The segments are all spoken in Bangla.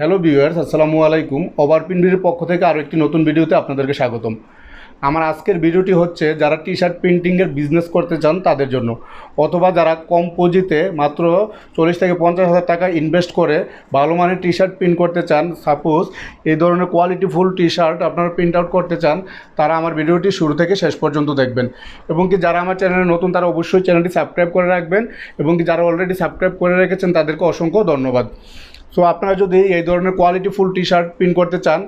হ্যালো ভিউয়ার্স, আসসালামু আলাইকুম। ওভারপ্রিন্টের পক্ষ থেকে আরও একটি নতুন ভিডিওতে আপনাদেরকে স্বাগতম। আমার আজকের ভিডিওটি হচ্ছে যারা টি শার্ট প্রিন্টিংয়ের বিজনেস করতে চান তাদের জন্য, অথবা যারা কম পুঁজিতে মাত্র 40 থেকে 50 হাজার টাকা ইনভেস্ট করে ভালো মানের টি শার্ট প্রিন্ট করতে চান। সাপোজ এই ধরনের কোয়ালিটিফুল টি শার্ট আপনারা প্রিন্ট আউট করতে চান, তারা আমার ভিডিওটি শুরু থেকে শেষ পর্যন্ত দেখবেন। এবং কি যারা আমার চ্যানেলে নতুন তারা অবশ্যই চ্যানেলটি সাবস্ক্রাইব করে রাখবেন, এবং কি যারা অলরেডি সাবস্ক্রাইব করে রেখেছেন তাদেরকে অসংখ্য ধন্যবাদ। সো আপনারা যদি এই ধরনের কোয়ালিটিফুল টি শার্ট প্রিন্ট করতে চান,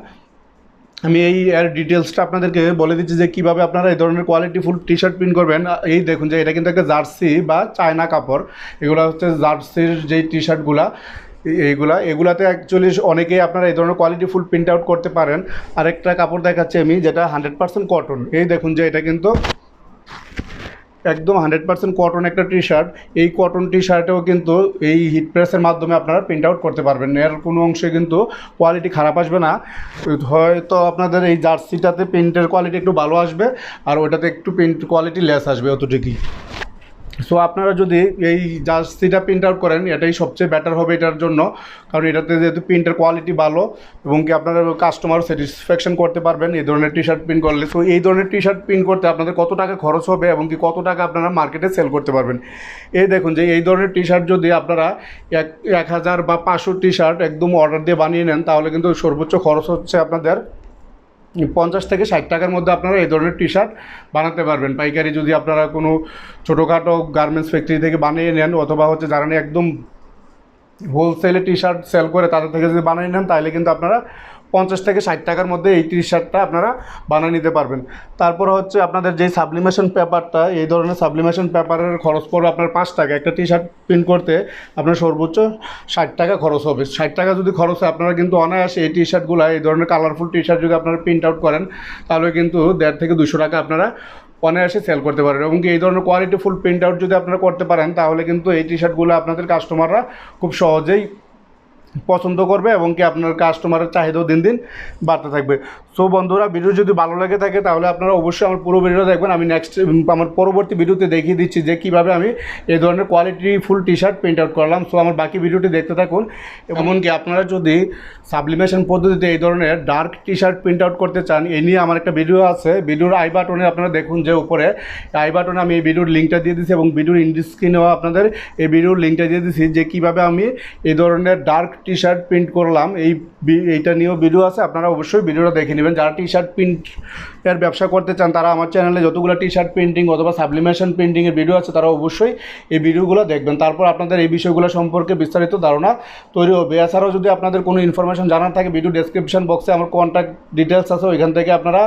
আমি এই এর ডিটেলসটা আপনাদেরকে বলে দিচ্ছি যে কীভাবে আপনারা এই ধরনের কোয়ালিটিফুল টি শার্ট প্রিন্ট করবেন। এই দেখুন যে এটা কিন্তু একটা জার্সি বা চায়না কাপড়। এগুলো হচ্ছে জার্সির যেই টি শার্টগুলা, এগুলাতে অ্যাকচুয়ালি অনেকেই আপনারা এই ধরনের কোয়ালিটিফুল প্রিন্ট আউট করতে পারেন। আরেকটা কাপড় দেখাচ্ছি আমি, যেটা 100% কটন। এই দেখুন যে এটা কিন্তু একদম 100% কটন একটা টি শার্ট। এই কটন টি শার্টেও কিন্তু এই হিট প্রেসের মাধ্যমে আপনারা প্রিন্ট আউট করতে পারবেন। এর কোনো অংশে কিন্তু কোয়ালিটি খারাপ আসবে না। হয়তো আপনাদের এই জার্সিটাতে প্রিন্টের কোয়ালিটি একটু ভালো আসবে, আর ওইটাতে একটু প্রিন্ট কোয়ালিটি লেস আসবে, অতটুকুই। সো আপনারা যদি এই জার্সিটা প্রিন্ট আউট করেন, এটাই সবচেয়ে বেটার হবে এটার জন্য, কারণ এটাতে যেহেতু প্রিন্টের কোয়ালিটি ভালো, এবং কি আপনারা কাস্টমার স্যাটিসফ্যাকশন করতে পারবেন এই ধরনের টি শার্ট প্রিন্ট করলে। সো এই ধরনের টি শার্ট প্রিন্ট করতে আপনাদের কত টাকা খরচ হবে এবং কি কত টাকা আপনারা মার্কেটে সেল করতে পারবেন। এই দেখুন যে এই ধরনের টি শার্ট যদি আপনারা 1000 বা 500 টি শার্ট একদম অর্ডার দিয়ে বানিয়ে নেন, তাহলে কিন্তু সর্বোচ্চ খরচ হচ্ছে আপনাদের 50 থেকে 60 টাকার মধ্যে আপনারা এই ধরনের টি শার্ট বানাতে পারবেন। পাইকারি যদি আপনারা কোনো ছোটোখাটো গার্মেন্টস ফ্যাক্টরি থেকে বানিয়ে নেন, অথবা হচ্ছে যারা একদম হোলসেলে টি শার্ট সেল করে তাদের থেকে যদি বানিয়ে নেন, তাহলে কিন্তু আপনারা 50 থেকে 60 টাকার মধ্যে এই টি শার্টটা আপনারা বানিয়ে নিতে পারবেন। তারপর হচ্ছে আপনাদের যেই সাবলিমেশন পেপারটা, এই ধরনের সাবলিমেশন পেপারের খরচ পড়বে আপনার 5 টাকা। একটা টি শার্ট প্রিন্ট করতে আপনার সর্বোচ্চ 60 টাকা খরচ হবে। 60 টাকা যদি খরচ হয়, আপনারা কিন্তু অনায়াসে এই টি শার্টগুলো, এই ধরনের কালারফুল টি শার্ট যদি আপনারা প্রিন্ট আউট করেন, তাহলে কিন্তু 150 থেকে 200 টাকা আপনারা অনায়াসে সেল করতে পারেন। এবং এই ধরনের কোয়ালিটিফুল প্রিন্ট আউট যদি আপনারা করতে পারেন, তাহলে কিন্তু এই টি শার্টগুলো আপনাদের কাস্টমাররা খুব সহজেই পছন্দ করবে, এবং কি আপনার কাস্টমারের চাহিদাও দিন দিন বাড়তে থাকবে। সো বন্ধুরা, ভিডিও যদি ভালো লাগে থাকে তাহলে আপনারা অবশ্যই আমার পুরো ভিডিও দেখবেন। আমি আমার পরবর্তী ভিডিওতে দেখিয়ে দিচ্ছি যে কীভাবে আমি এই ধরনের কোয়ালিটিফুল টি শার্ট প্রিন্ট আউট করলাম। সো আমার বাকি ভিডিওটি দেখতে থাকুন। এমনকি আপনারা যদি সাবলিমেশন পদ্ধতিতে এই ধরনের dark T shirt print out করতে চান, এই নিয়ে আমার একটা ভিডিও আছে। ভিডিওর আই বাটনে আপনারা দেখুন যে উপরে আই বাটনে আমি এই ভিডিওর লিঙ্কটা দিয়ে দিচ্ছি, এবং ভিডিওর স্ক্রিনেও আপনাদের এই ভিডিওর লিঙ্কটা দিয়ে দিচ্ছি যে কীভাবে আমি এই ধরনের ডার্ক টি শার্ট প্রিন্ট করলাম। এইটা নিয়েও ভিডিও আছে, আপনারা অবশ্যই ভিডিওটা দেখে নেবেন। যারা টি শার্ট প্রিন্টের ব্যবসা করতে চান, তারা আমার চ্যানেলে যতগুলো টি শার্ট প্রিন্টিং অথবা সাবলিমেশন প্রিন্টিংয়ের ভিডিও আছে, তারা অবশ্যই এই ভিডিওগুলো দেখবেন। তারপর আপনাদের এই বিষয়গুলো সম্পর্কে বিস্তারিত ধারণা তৈরি হবে। এছাড়াও যদি আপনাদের কোনো ইনফরমেশন জানার থাকে, ভিডিও ডেসক্রিপশন বক্সে আমার কন্ট্যাক্ট ডিটেলস আছে, ওইখান থেকে আপনারা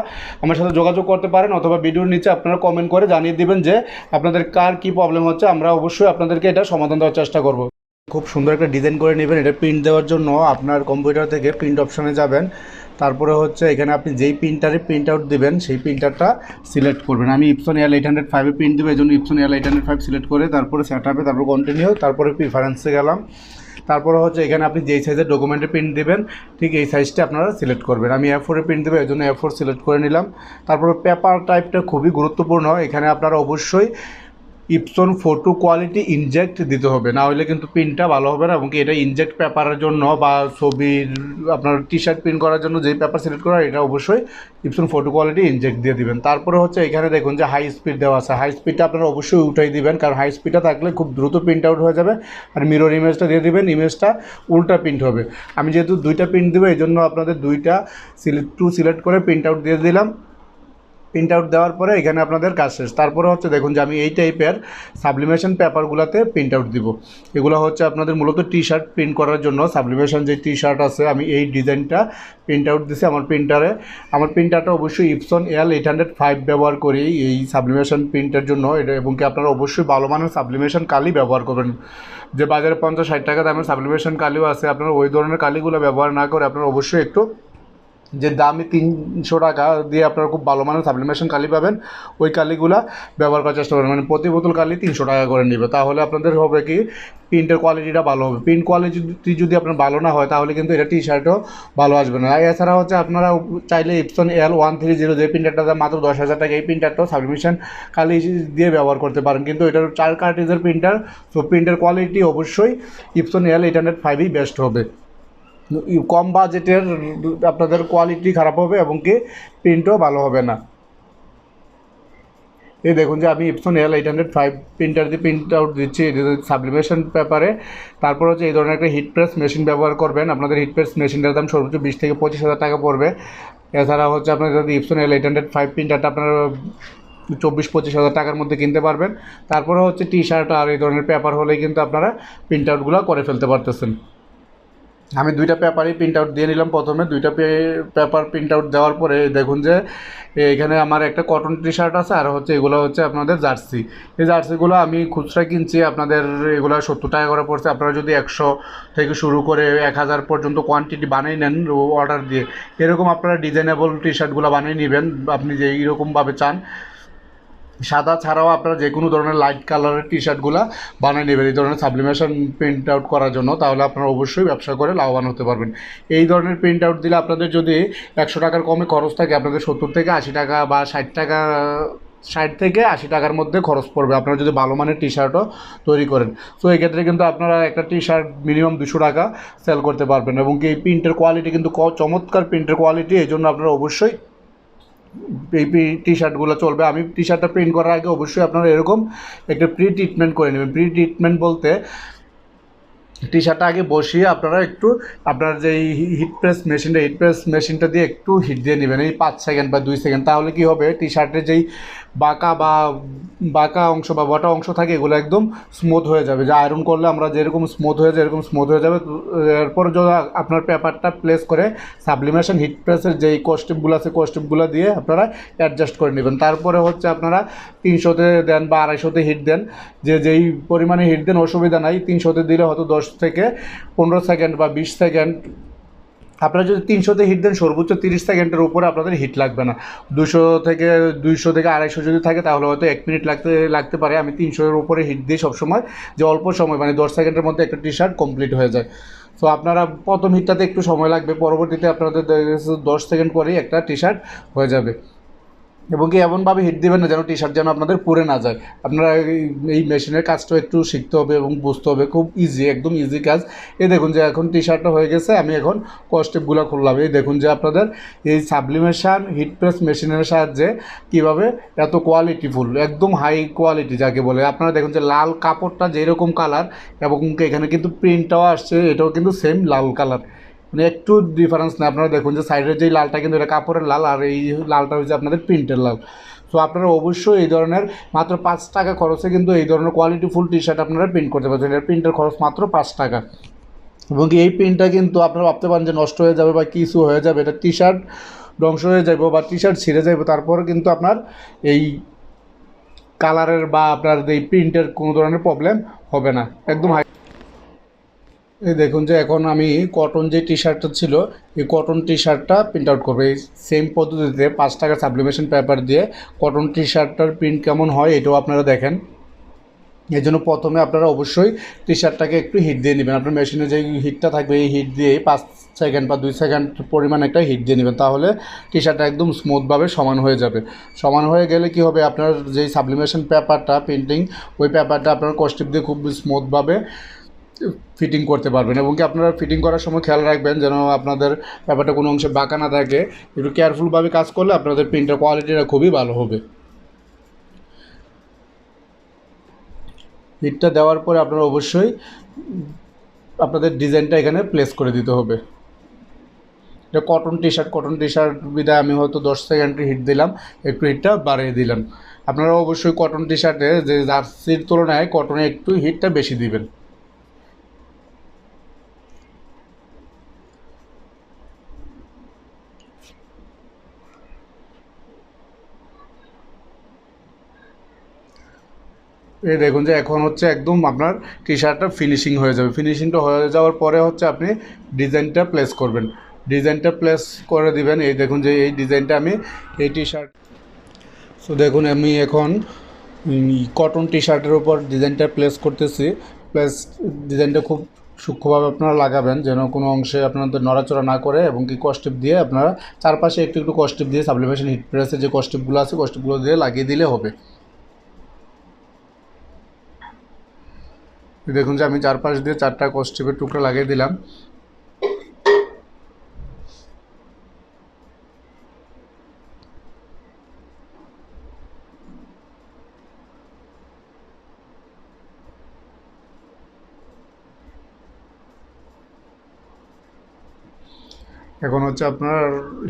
আমার সাথে যোগাযোগ করতে পারেন, অথবা ভিডিওর নিচে আপনারা কমেন্ট করে জানিয়ে দেবেন যে আপনাদের কার কী প্রবলেম হচ্ছে। আমরা অবশ্যই আপনাদেরকে এটা সমাধান দেওয়ার চেষ্টা করব। খুব সুন্দর একটা ডিজাইন করে নেবেন। এটা প্রিন্ট দেওয়ার জন্য আপনার কম্পিউটার থেকে প্রিন্ট অপশানে যাবেন। তারপরে হচ্ছে এখানে আপনি যেই প্রিন্টারে প্রিন্ট আউট দেবেন, সেই প্রিন্টারটা সিলেক্ট করবেন। আমি ইপসন এল 805 প্রিন্ট দেবো, এই জন্য ইপসন এল 805 সিলেক্ট করে তারপরে সেট আপে, তারপর কন্টিনিউ, তারপরে প্রিফারেন্সে গেলাম। তারপরে হচ্ছে এখানে আপনি যেই সাইজের ডকুমেন্টে প্রিন্ট দেবেন, ঠিক এই সাইজটা আপনারা সিলেক্ট করবেন। আমি A4 প্রিন্ট দেবো, এই জন্য A4 সিলেক্ট করে নিলাম। তারপরে পেপার টাইপটা খুবই গুরুত্বপূর্ণ। এখানে আপনারা অবশ্যই ইপসন ফটো কোয়ালিটি ইনজেক্ট দিতে হবে, না হলে কিন্তু প্রিন্টটা ভালো হবে না। এবং কি এটা ইনজেক্ট পেপারের জন্য বা ছবির আপনার টি শার্ট প্রিন্ট করার জন্য যেই পেপার সিলেক্ট করা, এটা অবশ্যই ইপসন ফটো কোয়ালিটি ইনজেক্ট দিয়ে দিবেন। তারপরে হচ্ছে এখানে দেখুন যে হাই স্পিড দেওয়া আছে, হাই স্পিডটা আপনারা অবশ্যই উঠাই দিবেন, কারণ হাই স্পিডটা থাকলে খুব দ্রুত প্রিন্ট আউট হয়ে যাবে। আর মিরর ইমেজটা দিয়ে দিবেন, ইমেজটা উল্টা প্রিন্ট হবে। আমি যেহেতু 2টা প্রিন্ট দেবো, এই জন্য আপনাদের 2টা সিলেক্ট করে প্রিন্ট আউট দিয়ে দিলাম। প্রিন্ট আউট দেওয়ার পরে এখানে আপনাদের কাজ শেষ। তারপরে হচ্ছে দেখুন যে আমি এই টাইপের সাবলিমেশন পেপারগুলোতে প্রিন্ট আউট দিব। এগুলো হচ্ছে আপনাদের মূলত টি শার্ট প্রিন্ট করার জন্য। সাবলিমেশন যে টি শার্ট আছে, আমি এই ডিজাইনটা প্রিন্ট আউট দিছি আমার প্রিন্টারে। আমার প্রিন্টারটা অবশ্যই ইপসন এল 805 ব্যবহার করি এই সাবলিমেশন প্রিন্টের জন্য। এটা এবং কি আপনারা অবশ্যই ভালো মানের সাবলিমেশন কালি ব্যবহার করবেন। যে বাজারে 50-60 টাকা দামের সাবলিমেশন কালিও আছে, আপনারা ওই ধরনের কালিগুলো ব্যবহার না করে আপনারা অবশ্যই একটু যে দামি 300 টাকা দিয়ে আপনারা খুব ভালো মানের সাবলিমেশন কালি পাবেন, ওই কালিগুলা ব্যবহার করার চেষ্টা করেন। মানে প্রতি বোতল কালি 300 টাকা করে নেবে, তাহলে আপনাদের হবে কি প্রিন্টের কোয়ালিটিটা ভালো হবে। প্রিন্ট কোয়ালিটি যদি আপনার ভালো না হয়, তাহলে কিন্তু এটা টি শার্টও ভালো আসবে না। এছাড়া হচ্ছে আপনারা চাইলে ইপসন L130 যে প্রিন্টারটা মাত্র 10,000 টাকা, এই প্রিন্টারটাও সাবলিমেশন কালি দিয়ে ব্যবহার করতে পারেন, কিন্তু এটার 4 কার্ট্রিজের প্রিন্টার। সো প্রিন্টের কোয়ালিটি অবশ্যই ইপসন L 805ই বেস্ট হবে। কম বাজেটের আপনাদের কোয়ালিটি খারাপ হবে এবং কি প্রিন্টও ভালো হবে না। এই দেখুন যে আমি ইপসন L805 প্রিন্টার দিয়ে প্রিন্ট আউট দিচ্ছি সাবলিমেশন পেপারে। তারপর হচ্ছে এই ধরনের একটা হিট প্রেস মেশিন ব্যবহার করবেন। আপনাদের হিট প্রেস মেশিনটার দাম সর্বোচ্চ 20 থেকে 25 হাজার টাকা পড়বে। এছাড়া হচ্ছে আপনার যদি ইপসন L805 প্রিন্টারটা আপনার 24-25 হাজার টাকার মধ্যে কিনতে পারবেন। তারপরে হচ্ছে টি শার্ট আর এই ধরনের পেপার হলেই কিন্তু আপনারা প্রিন্ট আউটগুলো করে ফেলতে পারতেছেন। আমি দুইটা পেপারই প্রিন্ট আউট দিয়ে নিলাম। প্রথমে দুইটা পেপার প্রিন্ট আউট দেওয়ার পরে দেখুন যে এখানে আমার একটা কটন টি শার্ট আছে আর হচ্ছে এগুলো হচ্ছে আপনাদের জার্সি। এই জার্সিগুলো আমি খুচরা কিনছি, আপনাদের এগুলো 70 টাকা করে পড়ছে। আপনারা যদি 100 থেকে শুরু করে 1000 পর্যন্ত কোয়ান্টিটি বানিয়ে নেন অর্ডার দিয়ে, এরকম আপনারা ডিজাইনেবল টি শার্টগুলো বানিয়ে নেবেন আপনি যে এইরকমভাবে চান। সাদা ছাড়াও আপনারা যে কোনো ধরনের লাইট কালারের টি শার্টগুলো বানিয়ে নেবেন এই ধরনের সাবলিমেশন প্রিন্ট আউট করার জন্য। তাহলে আপনারা অবশ্যই ব্যবসা করে লাভবান হতে পারবেন। এই ধরনের প্রিন্ট আউট দিলে আপনাদের যদি 100 টাকার কমে খরচ থাকে, আপনাদের 70 থেকে 80 টাকা বা 60 টাকা, 60 থেকে 80 টাকার মধ্যে খরচ পড়বে আপনারা যদি ভালো মানের টি শার্টও তৈরি করেন। তো এই ক্ষেত্রে কিন্তু আপনারা একটা টি শার্ট মিনিমাম 200 টাকা সেল করতে পারবেন। এবং কি এই প্রিন্টের কোয়ালিটি কিন্তু চমৎকার প্রিন্টের কোয়ালিটি, এই জন্য আপনারা অবশ্যই এই টি শার্টগুলো চলবে। আমি টি শার্টটা প্রিন্ট করার আগে অবশ্যই আপনারা এরকম একটা প্রি ট্রিটমেন্ট করে নেবেন। প্রি ট্রিটমেন্ট বলতে টি শার্টটা আগে বসিয়ে আপনারা একটু আপনার যে হিট প্রেস মেশিনটা দিয়ে একটু হিট দিয়ে নেবেন এই 5 সেকেন্ড বা 2 সেকেন্ড। তাহলে কি হবে, টি শার্টের যেই বাঁকা অংশ বা বটা অংশ থাকে এগুলো একদম স্মুথ হয়ে যাবে। যে আয়রন করলে আমরা যেরকম স্মুথ হয়ে যায় এরকম স্মুথ হয়ে যাবে। এরপর যদি আপনার পেপারটা প্লেস করে সাবলিমেশন হিট প্রেসের যেই কস্টিপগুলো আছে কস্টিপগুলো দিয়ে আপনারা অ্যাডজাস্ট করে নেবেন। তারপরে হচ্ছে আপনারা 300-তে দেন বা 250-তে হিট দেন, যেই পরিমাণে হিট দেন অসুবিধা নাই। 300-তে দিলে হয়তো 10 থেকে 15 সেকেন্ড বা 20 সেকেন্ড। আপনারা যদি 300-তে হিট দেন সর্বোচ্চ 30 সেকেন্ডের উপরে আপনাদের হিট লাগবে না। 200 থেকে 250 যদি থাকে তাহলে হয়তো 1 মিনিট লাগতে পারে। আমি 300-এর উপরে হিট দিই সবসময়, যে অল্প সময় মানে 10 সেকেন্ডের মধ্যে একটা টি শার্ট কমপ্লিট হয়ে যায়। সো আপনারা প্রথম হিটটাতে একটু সময় লাগবে, পরবর্তীতে আপনাদের 10 সেকেন্ড পরেই একটা টি শার্ট হয়ে যাবে। এবং কি এমনভাবে হিট দেবেন না যেন টি শার্ট যেন আপনাদের পুড়ে না যায়। আপনারা এই মেশিনের কাজটা একটু শিখতে হবে এবং বুঝতে হবে, খুব ইজি, একদম ইজি কাজ। এই দেখুন যে এখন টি শার্টটা হয়ে গেছে, আমি এখন কস্টেপগুলো খুললাম। এই দেখুন যে আপনাদের এই সাবলিমেশন হিট প্রেস মেশিনের সাহায্যে কীভাবে এত কোয়ালিটিফুল, একদম হাই কোয়ালিটি যাকে বলে। আপনারা দেখুন যে লাল কাপড়টা যেরকম কালার এবং এখানে কিন্তু প্রিন্টটাও আসছে, এটাও কিন্তু সেম লাল কালার, মানে একটু ডিফারেন্স নেই। আপনারা দেখুন যে সাইডের যেই লালটা কিন্তু এটা কাপড়ের লাল আর এই লালটা হচ্ছে আপনাদের প্রিন্টের লাল। সো আপনারা অবশ্যই এই ধরনের মাত্র 5 টাকা খরচে কিন্তু এই ধরনের কোয়ালিটিফুল টি শার্ট আপনারা প্রিন্ট করতে পারছেন। এর প্রিন্টের খরচ মাত্র 5 টাকা। এবং এই প্রিন্টটা কিন্তু আপনারা ভাবতে পারেন যে নষ্ট হয়ে যাবে বা কিছু হয়ে যাবে, এটা টি শার্ট ধ্বংস হয়ে যাবে বা টি শার্ট ছিঁড়ে যাবে, তারপরে কিন্তু আপনার এই কালারের বা আপনার এই প্রিন্টের কোনো ধরনের প্রবলেম হবে না, একদম। এই দেখুন যে এখন আমি কটন যে টি শার্টটা ছিল এই কটন টি শার্টটা প্রিন্ট আউট করবো। এই সেম পদ্ধতিতে 5 টাকা সাবলিমেশন পেপার দিয়ে কটন টি শার্টটার প্রিন্ট কেমন হয় এটাও আপনারা দেখেন। এই জন্য প্রথমে আপনারা অবশ্যই টি শার্টটাকে একটু হিট দিয়ে নেবেন। আপনার মেশিনে যে হিটটা থাকবে এই হিট দিয়ে 5 সেকেন্ড বা 2 সেকেন্ড পরিমাণ একটা হিট দিয়ে নেবেন, তাহলে টি শার্টটা একদম স্মুথভাবে সমান হয়ে যাবে। সমান হয়ে গেলে কি হবে, আপনার যেই সাবলিমেশন পেপারটা প্রিন্টিং ওই পেপারটা আপনার কস্টিপ দিয়ে খুব স্মুথভাবে ফিটিং করতে পারবেন। এবং কি আপনারা ফিটিং করার সময় খেয়াল রাখবেন যেন আপনাদের ব্যাপারটা কোনো অংশে বাঁকা না থাকে। একটু কেয়ারফুলভাবে কাজ করলে আপনাদের প্রিন্টের কোয়ালিটিটা খুবই ভালো হবে। হিটটা দেওয়ার পরে আপনারা অবশ্যই আপনাদের ডিজাইনটা এখানে প্লেস করে দিতে হবে। এটা কটন টি শার্ট বিদায় আমি হয়তো 10 সেকেন্ড হিট দিলাম, একটু হিটটা বাড়িয়ে দিলাম। আপনারা অবশ্যই কটন টি শার্টে যে জার্সির তুলনায় কটনে একটু হিটটা বেশি দিবেন। এই দেখুন যে এখন হচ্ছে একদম আপনার টি শার্টটা ফিনিশিং হয়ে যাবে। ফিনিশিংটা হয়ে যাওয়ার পরে হচ্ছে আপনি ডিজাইনটা প্লেস করবেন, ডিজাইনটা প্লেস করে দিবেন। এই দেখুন যে এই ডিজাইনটা আমি এই টি শার্ট, সো দেখুন আমি এখন কটন টি শার্টের উপর ডিজাইনটা প্লেস করতেছি। প্লেস ডিজাইনটা খুব সূক্ষ্মভাবে আপনারা লাগাবেন যেন কোনো অংশে আপনাদের নড়াচড়া না করে। এবং কি কস্টিপ দিয়ে আপনারা চারপাশে একটু একটু কস্টিপ দিয়ে সাবলিমেশন হিট প্রেসের যে কস্টিপগুলো আছে কস্টিপগুলো দিয়ে লাগিয়ে দিলে হবে। দেখুন যে আমি চারপাশ দিয়ে 4টা কস্টিপের টুকরা লাগিয়ে দিলাম। এখন হচ্ছে আপনার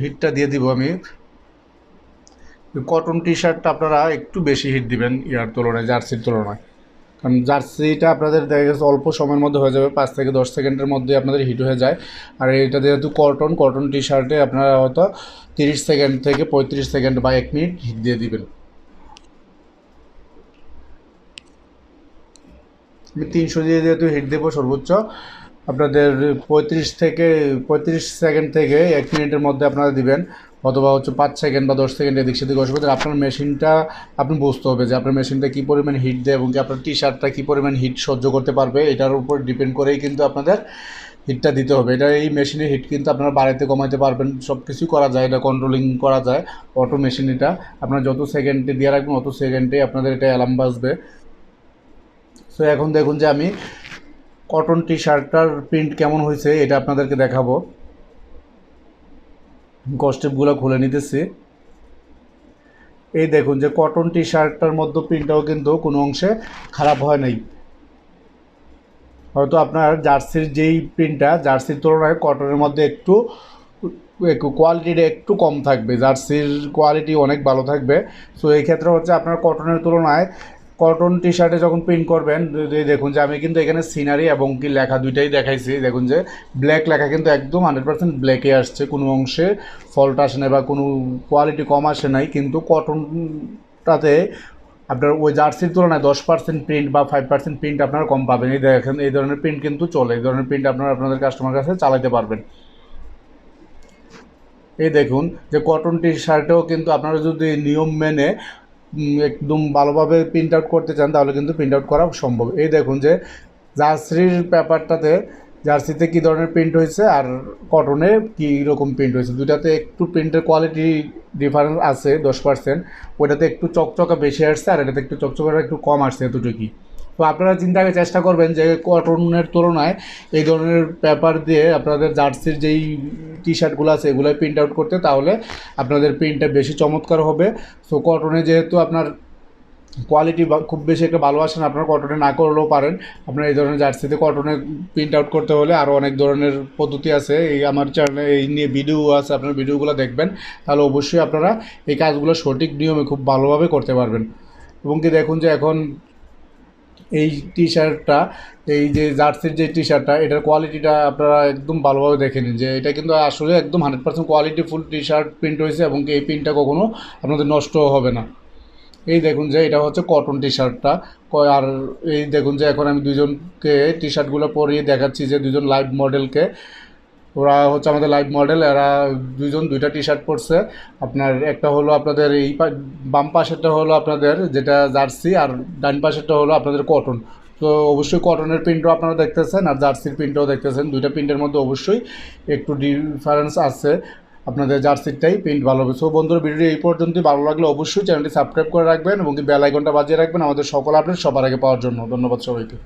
হিটটা দিয়ে দিব আমি। কটন টি শার্টটা আপনারা একটু বেশি হিট দিবেন ইয়ার তুলনায়, জার্সির তুলনায়। কারণ জার্সিটা আপনাদের দেখা গেছে অল্প সময়ের মধ্যে হয়ে যাবে, 5 থেকে 10 সেকেন্ডের মধ্যে আপনাদের হিট হয়ে যায়। আর এটা যেহেতু কটন টি শার্টে আপনারা হয়তো 30 সেকেন্ড থেকে 35 সেকেন্ড বা 1 মিনিট হিট দিয়ে দিবেন। আমি 300 দিয়ে যেহেতু হিট দেবো সর্বোচ্চ, আপনাদের 35 সেকেন্ড থেকে 1 মিনিটের মধ্যে আপনারা দিবেন, অথবা হচ্ছে 5 সেকেন্ড বা 10 সেকেন্ড এদিক সেদিক অসুবিধা। আপনার মেশিনটা আপনি বুঝতে হবে যে আপনার মেশিনটা কী পরিমাণ হিট দেয় এবং কি আপনার টি শার্টটা কী পরিমাণ হিট সহ্য করতে পারবে, এটার উপর ডিপেন্ড করেই কিন্তু আপনাদের হিটটা দিতে হবে। এটা এই মেশিনের হিট কিন্তু আপনারা বাড়াইতে কমাইতে পারবেন, সব কিছুই করা যায়, এটা কন্ট্রোলিং করা যায়। অটো মেশিন এটা, আপনারা যত সেকেন্ডে দিয়ে রাখবেন অত সেকেন্ডে আপনাদের এটা অ্যালার্ম বাজবে। সো এখন দেখুন যে আমি কটন টি শার্টটার প্রিন্ট কেমন হয়েছে এটা আপনাদেরকে দেখাবো। কস্টেপগুলো খুলে নিতেছি। এই দেখুন যে কটন টি শার্টটার মধ্যে প্রিন্টটাও কিন্তু কোনো অংশে খারাপ হয় নাই। হয়তো আপনার জার্সির যেই প্রিন্টটা, জার্সির তুলনায় কটনের মধ্যে একটু কোয়ালিটিটা একটু কম থাকবে, জার্সির কোয়ালিটি অনেক ভালো থাকবে। সো এই ক্ষেত্রে হচ্ছে আপনার কটনের তুলনায় কটন টি শার্টে যখন প্রিন্ট করবেন, দেখুন যে আমি কিন্তু এখানে সিনারি এবং কি লেখা দুইটাই দেখাইছি। দেখুন যে ব্ল্যাক লেখা কিন্তু একদম 100% ব্ল্যাকে আসছে, কোনো অংশে ফল্ট আসে নাই বা কোনো কোয়ালিটি কম আসে নাই। কিন্তু কটনটাতে আপনার ওই জার্সির তুলনায় 10% প্রিন্ট বা 5% প্রিন্ট আপনারা কম পাবেন। এই দেখেন এই ধরনের প্রিন্ট কিন্তু চলে, এই ধরনের প্রিন্ট আপনারা আপনাদের কাস্টমার কাছে চালাতে পারবেন। এই দেখুন যে কটন টি শার্টেও কিন্তু আপনারা যদি নিয়ম মেনে একদম ভালোভাবে প্রিন্ট আউট করতে চান তাহলে কিন্তু প্রিন্ট আউট করা সম্ভব। এই দেখুন যে জার্সির পেপারটাতে, জার্সিতে কী ধরনের প্রিন্ট হয়েছে আর কটনে কী রকম প্রিন্ট হয়েছে, দুটাতে একটু প্রিন্টের কোয়ালিটি ডিফারেন্স আছে 10%। ওইটাতে একটু চকচকা বেশি আসছে আর এটাতে একটু চকচকাটা একটু কম আসছে, এতটুকুই। তো আপনারা চেষ্টা করবেন যে কটনের তুলনায় এই ধরনের পেপার দিয়ে আপনাদের জার্সির যেই টি শার্টগুলো আছে এগুলোই প্রিন্ট আউট করতে, তাহলে আপনাদের প্রিন্টটা বেশি চমৎকার হবে। সো কটনে যেহেতু আপনার কোয়ালিটি খুব বেশি একটা ভালো আসে না, আপনারা কটনে না করলেও পারেন। আপনার এই ধরনের জার্সিতে কটনে প্রিন্ট আউট করতে হলে আরও অনেক ধরনের পদ্ধতি আছে, এই আমার চ্যানেলে এই নিয়ে ভিডিও আছে, আপনারা ভিডিওগুলো দেখবেন, তাহলে অবশ্যই আপনারা এই কাজগুলো সঠিক নিয়মে খুব ভালোভাবে করতে পারবেন। এবং কি দেখুন যে এখন এই টি শার্টটা, এই যে জার্সির যে টি শার্টটা, এটার কোয়ালিটিটা আপনারা একদম ভালোভাবে দেখে নিন যে এটা কিন্তু আসলে একদম 100% কোয়ালিটিফুল টি শার্ট প্রিন্ট হয়েছে এবং এই প্রিন্টটা কখনো আপনাদের নষ্ট হবে না। এই দেখুন যে এটা হচ্ছে কটন টি শার্টটা। আর এই দেখুন যে এখন আমি দুজনকে টি শার্টগুলো পরিয়ে দেখাচ্ছি, যে দুজন লাইভ মডেলকে, ওরা হচ্ছে আমাদের লাইভ মডেল, এরা দুজন দুইটা টি শার্ট পরছে। আপনার একটা হলো আপনাদের এই বাম পাশেরটা হলো আপনাদের যেটা জার্সি, আর ডান পাশেরটা হলো আপনাদের কটন। তো অবশ্যই কটনের প্রিন্টও আপনারা দেখতেছেন আর জার্সির প্রিন্টও দেখতেছেন, দুইটা প্রিন্টের মধ্যে অবশ্যই একটু ডিফারেন্স আছে, আপনাদের জার্সিরটাই প্রিন্ট ভালো হবে। সো বন্ধুরা, ভিডিওটি এই পর্যন্তই। ভালো লাগলে অবশ্যই চ্যানেলটি সাবস্ক্রাইব করে রাখবেন এবং বেল আইকনটা বাজিয়ে রাখবেন আমাদের সকল আপডেট সবার আগে পাওয়ার জন্য। ধন্যবাদ সবাইকে।